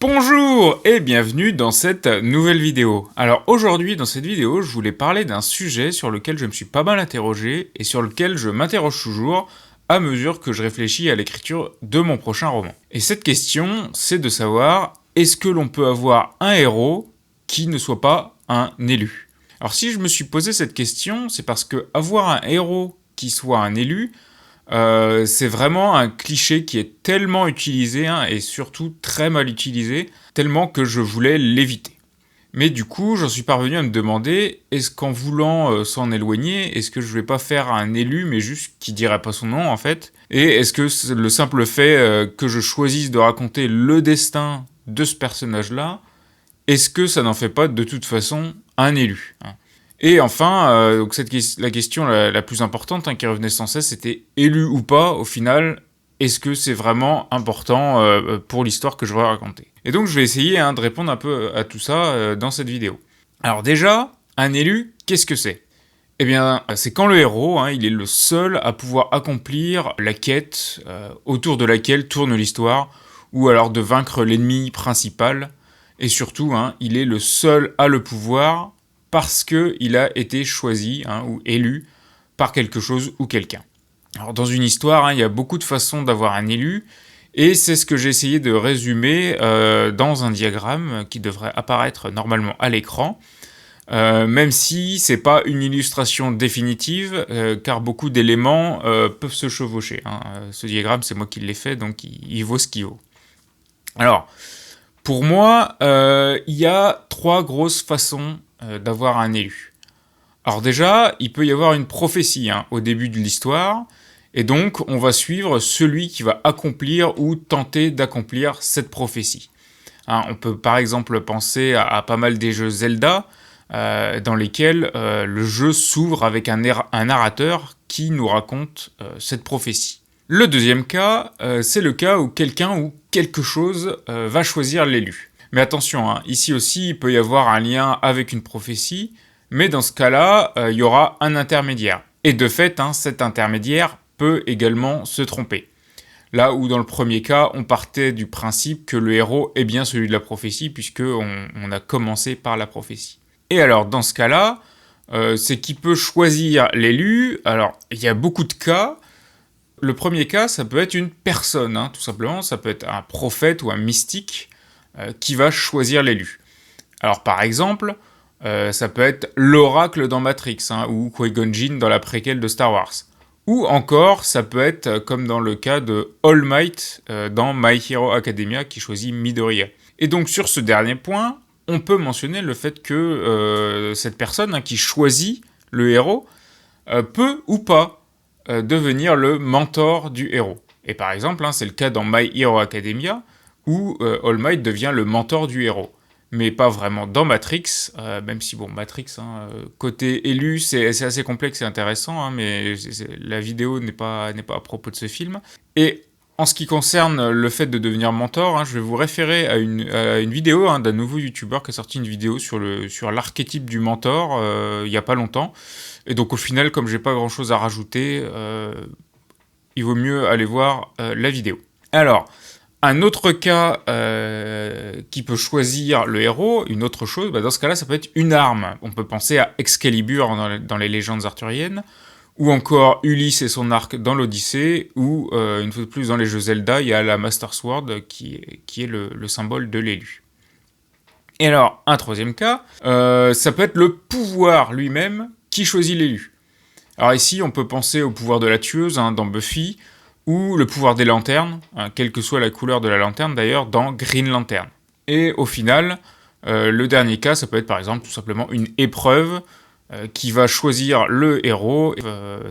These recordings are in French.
Bonjour et bienvenue dans cette nouvelle vidéo. Alors aujourd'hui dans cette vidéo je voulais parler d'un sujet sur lequel je me suis pas mal interrogé et sur lequel je m'interroge toujours à mesure que je réfléchis à l'écriture de mon prochain roman. Et cette question c'est de savoir est-ce que l'on peut avoir un héros qui ne soit pas un élu? Alors si je me suis posé cette question c'est parce que avoir un héros qui soit un élu c'est vraiment un cliché qui est tellement utilisé et surtout très mal utilisé, tellement que je voulais l'éviter. Mais du coup, j'en suis parvenu à me demander, est-ce qu'en voulant s'en éloigner, est-ce que je vais pas faire un élu, mais juste qui dirait pas son nom en fait? Et est-ce que le simple fait que je choisisse de raconter le destin de ce personnage-là, est-ce que ça n'en fait pas de toute façon un élu? Et enfin, donc la question la plus importante qui revenait sans cesse, c'était élu ou pas, au final, est-ce que c'est vraiment important pour l'histoire que je vais raconter? Et donc je vais essayer de répondre un peu à tout ça dans cette vidéo. Alors déjà, un élu, qu'est-ce que c'est? Eh bien, c'est quand le héros, il est le seul à pouvoir accomplir la quête autour de laquelle tourne l'histoire, ou alors de vaincre l'ennemi principal, et surtout, il est le seul à le pouvoir, parce qu'il a été choisi ou élu par quelque chose ou quelqu'un. Alors dans une histoire, il y a beaucoup de façons d'avoir un élu, et c'est ce que j'ai essayé de résumer dans un diagramme qui devrait apparaître normalement à l'écran, même si c'est pas une illustration définitive, car beaucoup d'éléments peuvent se chevaucher. Ce diagramme, c'est moi qui l'ai fait, donc il vaut ce qu'il vaut. Alors, pour moi, il y a trois grosses façons d'avoir un élu. Alors déjà, il peut y avoir une prophétie au début de l'histoire, et donc on va suivre celui qui va accomplir ou tenter d'accomplir cette prophétie. On peut par exemple penser à pas mal des jeux Zelda, dans lesquels le jeu s'ouvre avec un narrateur qui nous raconte cette prophétie. Le deuxième cas, c'est le cas où quelqu'un ou quelque chose va choisir l'élu. Mais attention, ici aussi, il peut y avoir un lien avec une prophétie, mais dans ce cas-là, il y aura un intermédiaire. Et de fait, cet intermédiaire peut également se tromper. Là où dans le premier cas, on partait du principe que le héros est bien celui de la prophétie, puisqu'on a commencé par la prophétie. Et alors, dans ce cas-là, c'est qui peut choisir l'élu. Alors, il y a beaucoup de cas. Le premier cas, ça peut être une personne, tout simplement. Ça peut être un prophète ou un mystique qui va choisir l'élu. Alors par exemple, ça peut être l'oracle dans Matrix, ou Qui-Gon Jinn dans la préquelle de Star Wars. Ou encore, ça peut être comme dans le cas de All Might dans My Hero Academia qui choisit Midoriya. Et donc sur ce dernier point, on peut mentionner le fait que cette personne qui choisit le héros peut ou pas devenir le mentor du héros. Et par exemple, c'est le cas dans My Hero Academia, où All Might devient le mentor du héros. Mais pas vraiment dans Matrix, même si Matrix, côté élu, c'est assez complexe et intéressant, mais la vidéo n'est pas à propos de ce film. Et en ce qui concerne le fait de devenir mentor, je vais vous référer à une vidéo d'un nouveau youtubeur qui a sorti une vidéo sur l'archétype du mentor il n'y a pas longtemps. Et donc au final, comme j'ai pas grand chose à rajouter, il vaut mieux aller voir la vidéo. Alors, un autre cas qui peut choisir le héros, une autre chose, dans ce cas-là, ça peut être une arme. On peut penser à Excalibur dans les légendes arthuriennes, ou encore Ulysse et son arc dans l'Odyssée, ou une fois de plus dans les jeux Zelda, il y a la Master Sword qui est le symbole de l'élu. Et alors, un troisième cas, ça peut être le pouvoir lui-même qui choisit l'élu. Alors ici, on peut penser au pouvoir de la tueuse dans Buffy, ou le pouvoir des lanternes, quelle que soit la couleur de la lanterne d'ailleurs, dans Green Lantern. Et au final, le dernier cas, ça peut être par exemple tout simplement une épreuve qui va choisir le héros,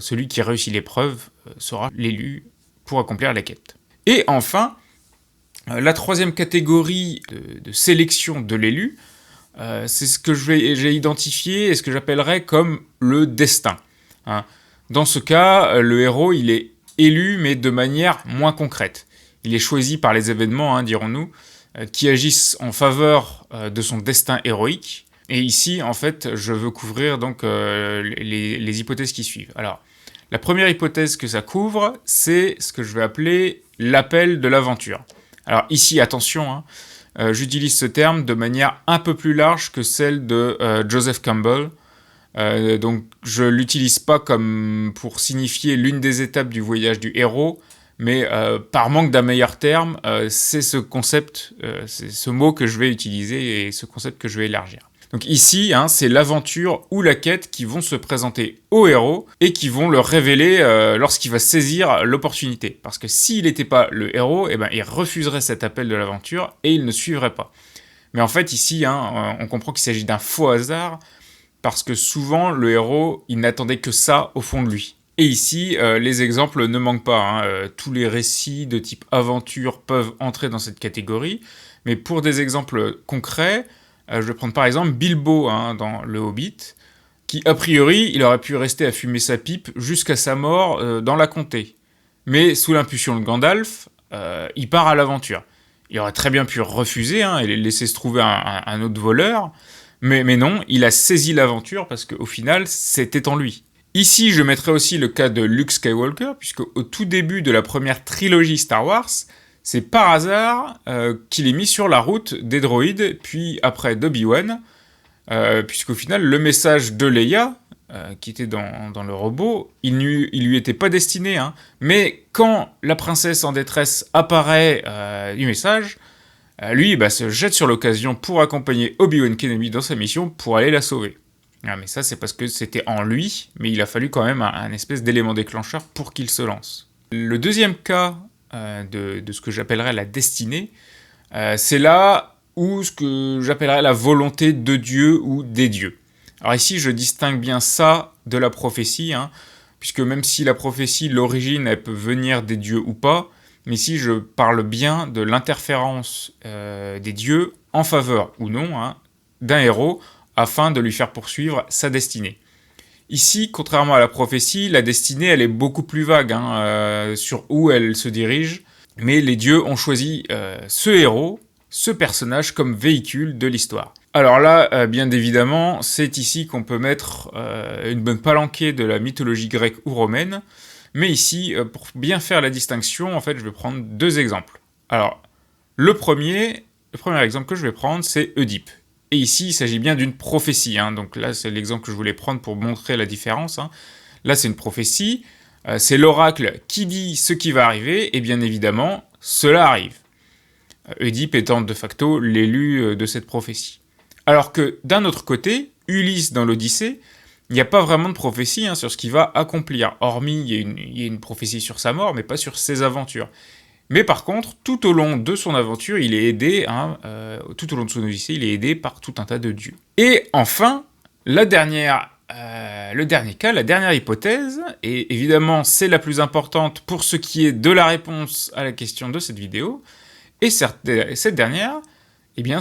celui qui réussit l'épreuve sera l'élu pour accomplir la quête. Et enfin, la troisième catégorie de sélection de l'élu, c'est ce que j'ai identifié et ce que j'appellerais comme le destin. Dans ce cas, le héros, il est élu, mais de manière moins concrète. Il est choisi par les événements, dirons-nous, qui agissent en faveur de son destin héroïque. Et ici, en fait, je veux couvrir donc les hypothèses qui suivent. Alors, la première hypothèse que ça couvre, c'est ce que je vais appeler l'appel de l'aventure. Alors ici, attention, j'utilise ce terme de manière un peu plus large que celle de Joseph Campbell. Donc je l'utilise pas comme pour signifier l'une des étapes du voyage du héros, mais par manque d'un meilleur terme, c'est ce concept, c'est ce mot que je vais utiliser et ce concept que je vais élargir. Donc ici, c'est l'aventure ou la quête qui vont se présenter au héros et qui vont le révéler lorsqu'il va saisir l'opportunité. Parce que s'il n'était pas le héros, il refuserait cet appel de l'aventure et il ne suivrait pas. Mais en fait ici, on comprend qu'il s'agit d'un faux hasard, parce que souvent, le héros, il n'attendait que ça au fond de lui. Et ici, les exemples ne manquent pas. Tous les récits de type aventure peuvent entrer dans cette catégorie. Mais pour des exemples concrets, je vais prendre par exemple Bilbo dans Le Hobbit, qui a priori, il aurait pu rester à fumer sa pipe jusqu'à sa mort dans la comté. Mais sous l'impulsion de Gandalf, il part à l'aventure. Il aurait très bien pu refuser et laisser se trouver un autre voleur. Mais non, il a saisi l'aventure parce qu'au final, c'était en lui. Ici, je mettrai aussi le cas de Luke Skywalker, puisque au tout début de la première trilogie Star Wars, c'est par hasard qu'il est mis sur la route des droïdes, puis après d'Obi-Wan, puisqu'au final, le message de Leia, qui était dans le robot, il lui était pas destiné. Mais quand la princesse en détresse apparaît du message, lui, se jette sur l'occasion pour accompagner Obi-Wan Kenobi dans sa mission pour aller la sauver. Mais ça, c'est parce que c'était en lui, mais il a fallu quand même un espèce d'élément déclencheur pour qu'il se lance. Le deuxième cas de ce que j'appellerais la destinée, c'est là où ce que j'appellerais la volonté de Dieu ou des dieux. Alors ici, je distingue bien ça de la prophétie, puisque même si la prophétie, l'origine, elle peut venir des dieux ou pas, mais ici, je parle bien de l'interférence des dieux en faveur ou non d'un héros afin de lui faire poursuivre sa destinée. Ici, contrairement à la prophétie, la destinée, elle est beaucoup plus vague sur où elle se dirige, mais les dieux ont choisi ce héros, ce personnage comme véhicule de l'histoire. Alors là, bien évidemment, c'est ici qu'on peut mettre une bonne palanquée de la mythologie grecque ou romaine. Mais ici, pour bien faire la distinction, en fait, je vais prendre deux exemples. Alors, le premier exemple que je vais prendre, c'est Oedipe. Et ici, il s'agit bien d'une prophétie. Donc là, c'est l'exemple que je voulais prendre pour montrer la différence. Là, c'est une prophétie. C'est l'oracle qui dit ce qui va arriver, et bien évidemment, cela arrive. Oedipe étant de facto l'élu de cette prophétie. Alors que, d'un autre côté, Ulysse dans l'Odyssée, il n'y a pas vraiment de prophétie sur ce qu'il va accomplir, hormis il y a une prophétie sur sa mort, mais pas sur ses aventures. Mais par contre, tout au long de son aventure, il est aidé, tout au long de son Odyssée, il est aidé par tout un tas de dieux. Et enfin, le dernier cas, la dernière hypothèse, et évidemment c'est la plus importante pour ce qui est de la réponse à la question de cette vidéo, et cette dernière,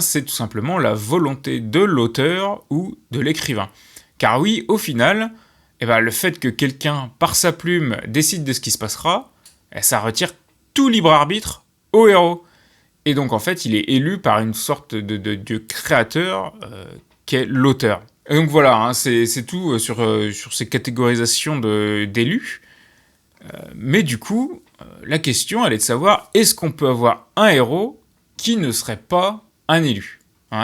c'est tout simplement la volonté de l'auteur ou de l'écrivain. Car oui, au final, le fait que quelqu'un, par sa plume, décide de ce qui se passera, ça retire tout libre arbitre au héros. Et donc, en fait, il est élu par une sorte de créateur qu'est l'auteur. Et donc voilà, c'est tout sur ces catégorisations d'élus. Mais du coup, la question, elle est de savoir, est-ce qu'on peut avoir un héros qui ne serait pas un élu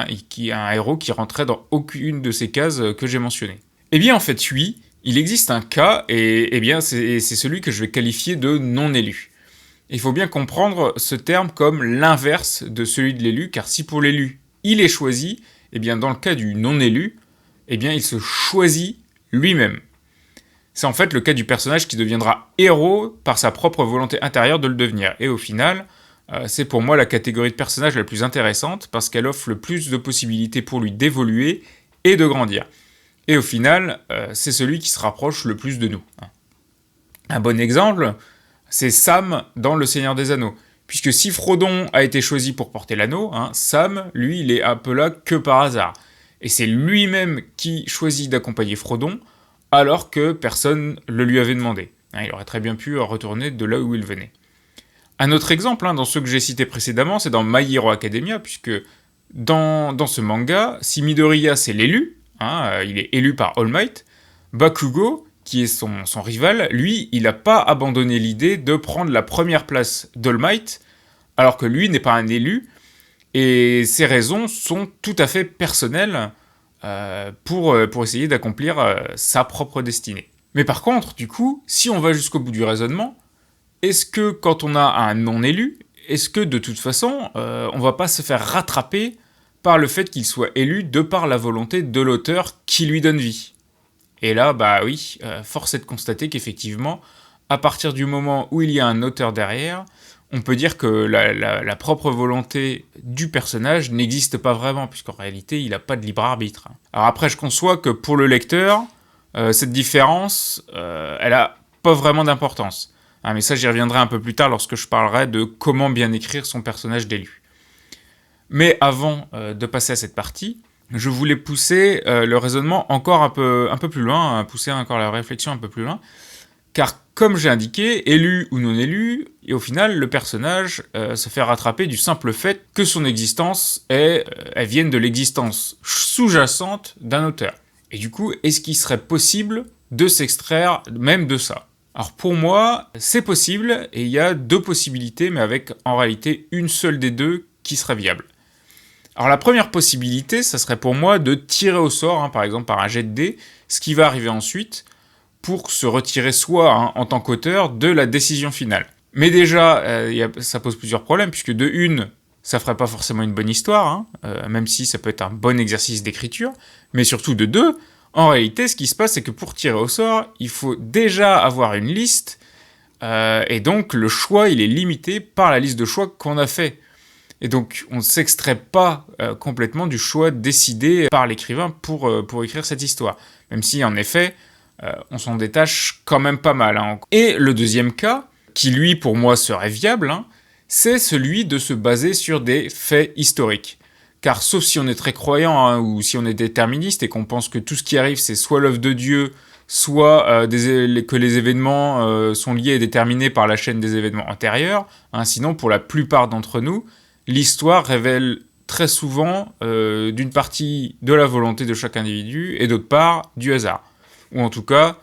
et qui est un héros qui rentrait dans aucune de ces cases que j'ai mentionnées. Eh bien, en fait, oui, il existe un cas, et c'est celui que je vais qualifier de non-élu. Il faut bien comprendre ce terme comme l'inverse de celui de l'élu, car si pour l'élu, il est choisi, dans le cas du non-élu, il se choisit lui-même. C'est en fait le cas du personnage qui deviendra héros par sa propre volonté intérieure de le devenir. Et au final, c'est pour moi la catégorie de personnage la plus intéressante parce qu'elle offre le plus de possibilités pour lui d'évoluer et de grandir. Et au final, c'est celui qui se rapproche le plus de nous. Un bon exemple, c'est Sam dans Le Seigneur des Anneaux. Puisque si Frodon a été choisi pour porter l'anneau, Sam, lui, il est un peu là que par hasard. Et c'est lui-même qui choisit d'accompagner Frodon, alors que personne ne le lui avait demandé. Il aurait très bien pu retourner de là où il venait. Un autre exemple, dans ceux que j'ai cités précédemment, c'est dans My Hero Academia, puisque dans ce manga, si Midoriya c'est l'élu, il est élu par All Might, Bakugo, qui est son rival, lui, il n'a pas abandonné l'idée de prendre la première place d'All Might, alors que lui n'est pas un élu, Et ces raisons sont tout à fait personnelles pour essayer d'accomplir sa propre destinée. Mais par contre, du coup, si on va jusqu'au bout du raisonnement, est-ce que quand on a un non-élu, est-ce que de toute façon, on va pas se faire rattraper par le fait qu'il soit élu de par la volonté de l'auteur qui lui donne vie? Et là, bah oui, force est de constater qu'effectivement, à partir du moment où il y a un auteur derrière, on peut dire que la propre volonté du personnage n'existe pas vraiment, puisqu'en réalité, il n'a pas de libre arbitre. Alors après, je conçois que pour le lecteur, cette différence, elle a pas vraiment d'importance. Mais ça, j'y reviendrai un peu plus tard lorsque je parlerai de comment bien écrire son personnage d'élu. Mais avant de passer à cette partie, je voulais pousser le raisonnement encore un peu plus loin, pousser encore la réflexion un peu plus loin, car comme j'ai indiqué, élu ou non élu, et au final, le personnage se fait rattraper du simple fait que son existence elle vienne de l'existence sous-jacente d'un auteur. Et du coup, est-ce qu'il serait possible de s'extraire même de ça? Alors pour moi, c'est possible, et il y a deux possibilités, mais avec en réalité une seule des deux qui serait viable. Alors la première possibilité, ça serait pour moi de tirer au sort, par exemple par un jet de dés, ce qui va arriver ensuite, pour se retirer soi, en tant qu'auteur, de la décision finale. Mais déjà, ça pose plusieurs problèmes, puisque de une, ça ferait pas forcément une bonne histoire, même si ça peut être un bon exercice d'écriture, mais surtout de deux, en réalité, ce qui se passe, c'est que pour tirer au sort, il faut déjà avoir une liste, et donc le choix, il est limité par la liste de choix qu'on a fait. Et donc, on ne s'extrait pas complètement du choix décidé par l'écrivain pour écrire cette histoire. Même si, en effet, on s'en détache quand même pas mal. Et le deuxième cas, qui lui, pour moi, serait viable, c'est celui de se baser sur des faits historiques. Car sauf si on est très croyant, ou si on est déterministe et qu'on pense que tout ce qui arrive, c'est soit l'œuvre de Dieu, soit que les événements sont liés et déterminés par la chaîne des événements antérieurs. Sinon, pour la plupart d'entre nous, l'histoire révèle très souvent d'une partie de la volonté de chaque individu et d'autre part du hasard. Ou en tout cas,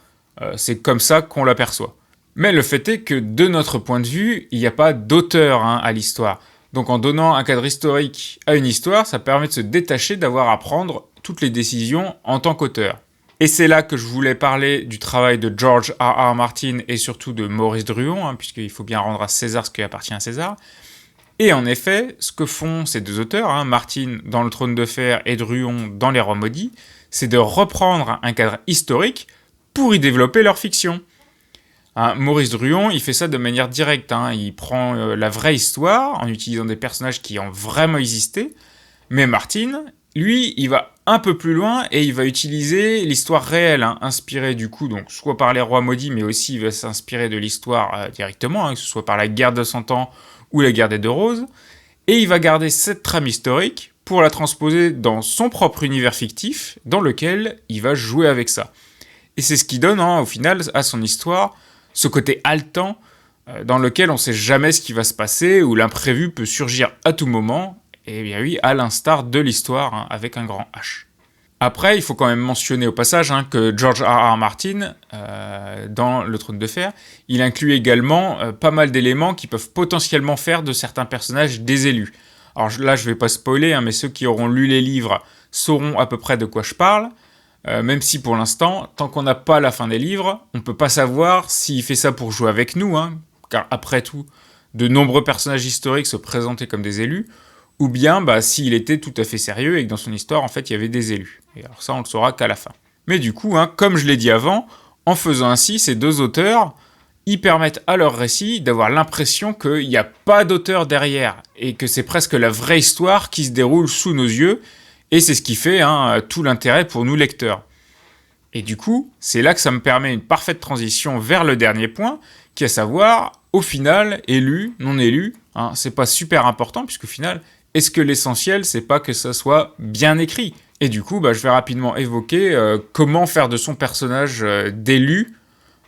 c'est comme ça qu'on l'aperçoit. Mais le fait est que de notre point de vue, il n'y a pas d'auteur à l'histoire. Donc en donnant un cadre historique à une histoire, ça permet de se détacher d'avoir à prendre toutes les décisions en tant qu'auteur. Et c'est là que je voulais parler du travail de George R.R. Martin et surtout de Maurice Druon, puisqu'il faut bien rendre à César ce qui appartient à César. Et en effet, ce que font ces deux auteurs, Martin dans Le Trône de Fer et Druon dans Les Rois Maudits, c'est de reprendre un cadre historique pour y développer leur fiction. Maurice Druon, il fait ça de manière directe. Il prend la vraie histoire en utilisant des personnages qui ont vraiment existé. Mais Martin, lui, il va un peu plus loin et il va utiliser l'histoire réelle, inspirée du coup, donc soit par Les Rois Maudits, mais aussi il va s'inspirer de l'histoire directement, que ce soit par la guerre de 100 ans ou la guerre des Deux Roses. Et il va garder cette trame historique pour la transposer dans son propre univers fictif, dans lequel il va jouer avec ça. Et c'est ce qui donne, au final, à son histoire, ce côté haletant, dans lequel on ne sait jamais ce qui va se passer, où l'imprévu peut surgir à tout moment, et bien oui, à l'instar de l'histoire, avec un grand H. Après, il faut quand même mentionner au passage que George R.R. Martin, dans Le Trône de Fer, il inclut également pas mal d'éléments qui peuvent potentiellement faire de certains personnages des élus. Alors là, je vais pas spoiler, mais ceux qui auront lu les livres sauront à peu près de quoi je parle, même si pour l'instant, tant qu'on n'a pas la fin des livres, on peut pas savoir s'il fait ça pour jouer avec nous, car après tout, de nombreux personnages historiques se présentaient comme des élus, ou bien s'il était tout à fait sérieux et que dans son histoire, en fait, il y avait des élus. Et alors ça, on le saura qu'à la fin. Mais du coup, comme je l'ai dit avant, en faisant ainsi, ces deux auteurs, ils permettent à leur récit d'avoir l'impression qu'il n'y a pas d'auteur derrière, et que c'est presque la vraie histoire qui se déroule sous nos yeux, et c'est ce qui fait tout l'intérêt pour nous lecteurs. Et du coup, c'est là que ça me permet une parfaite transition vers le dernier point, qui est à savoir, au final, élu, non élu, c'est pas super important, puisqu'au final, est-ce que l'essentiel, c'est pas que ça soit bien écrit? Et du coup, je vais rapidement évoquer comment faire de son personnage d'élu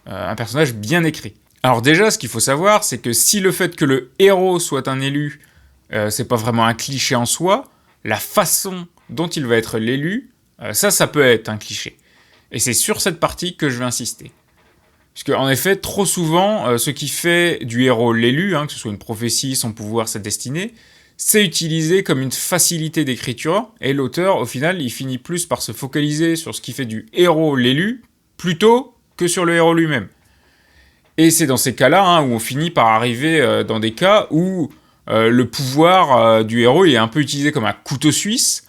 un personnage bien écrit. Alors déjà, ce qu'il faut savoir, c'est que si le fait que le héros soit un élu, c'est pas vraiment un cliché en soi, la façon dont il va être l'élu, ça peut être un cliché. Et c'est sur cette partie que je vais insister. Puisque, en effet, trop souvent, ce qui fait du héros l'élu, que ce soit une prophétie, son pouvoir, sa destinée, c'est utilisé comme une facilité d'écriture, et l'auteur, au final, il finit plus par se focaliser sur ce qui fait du héros l'élu, plutôt que sur le héros lui-même. Et c'est dans ces cas-là où on finit par arriver dans des cas où le pouvoir du héros est un peu utilisé comme un couteau suisse,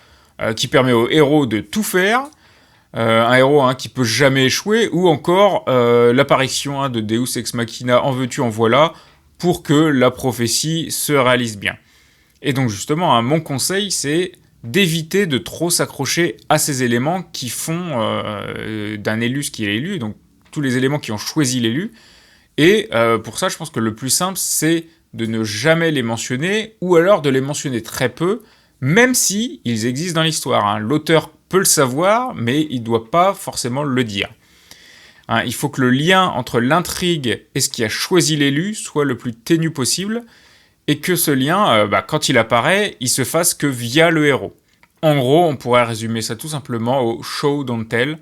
qui permet au héros de tout faire, un héros qui peut jamais échouer, ou encore l'apparition de Deus Ex Machina, en veux-tu, en voilà, pour que la prophétie se réalise bien. Et donc justement, mon conseil, c'est d'éviter de trop s'accrocher à ces éléments qui font d'un élu ce qui est élu, donc tous les éléments qui ont choisi l'élu. Et pour ça, je pense que le plus simple, c'est de ne jamais les mentionner, ou alors de les mentionner très peu, même si ils existent dans l'histoire. L'auteur peut le savoir, mais il ne doit pas forcément le dire. Il faut que le lien entre l'intrigue et ce qui a choisi l'élu soit le plus ténu possible, et que ce lien, quand il apparaît, il se fasse que via le héros. En gros, on pourrait résumer ça tout simplement au show don't tell.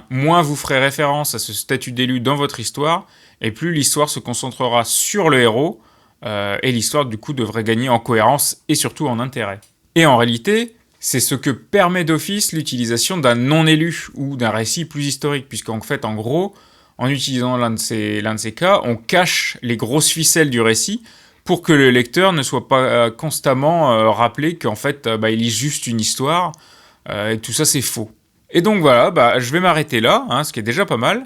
Moins vous ferez référence à ce statut d'élu dans votre histoire, et plus l'histoire se concentrera sur le héros, et l'histoire du coup devrait gagner en cohérence et surtout en intérêt. Et en réalité, c'est ce que permet d'office l'utilisation d'un non-élu ou d'un récit plus historique, puisqu'en fait, en gros, en utilisant l'un de ces cas, on cache les grosses ficelles du récit pour que le lecteur ne soit pas constamment rappelé qu'en fait, il lit juste une histoire, et tout ça c'est faux. Et donc voilà, je vais m'arrêter là, ce qui est déjà pas mal.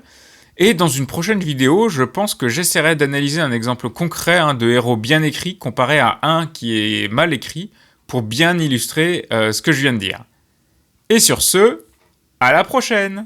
Et dans une prochaine vidéo, je pense que j'essaierai d'analyser un exemple concret de héros bien écrit comparé à un qui est mal écrit, pour bien illustrer ce que je viens de dire. Et sur ce, à la prochaine!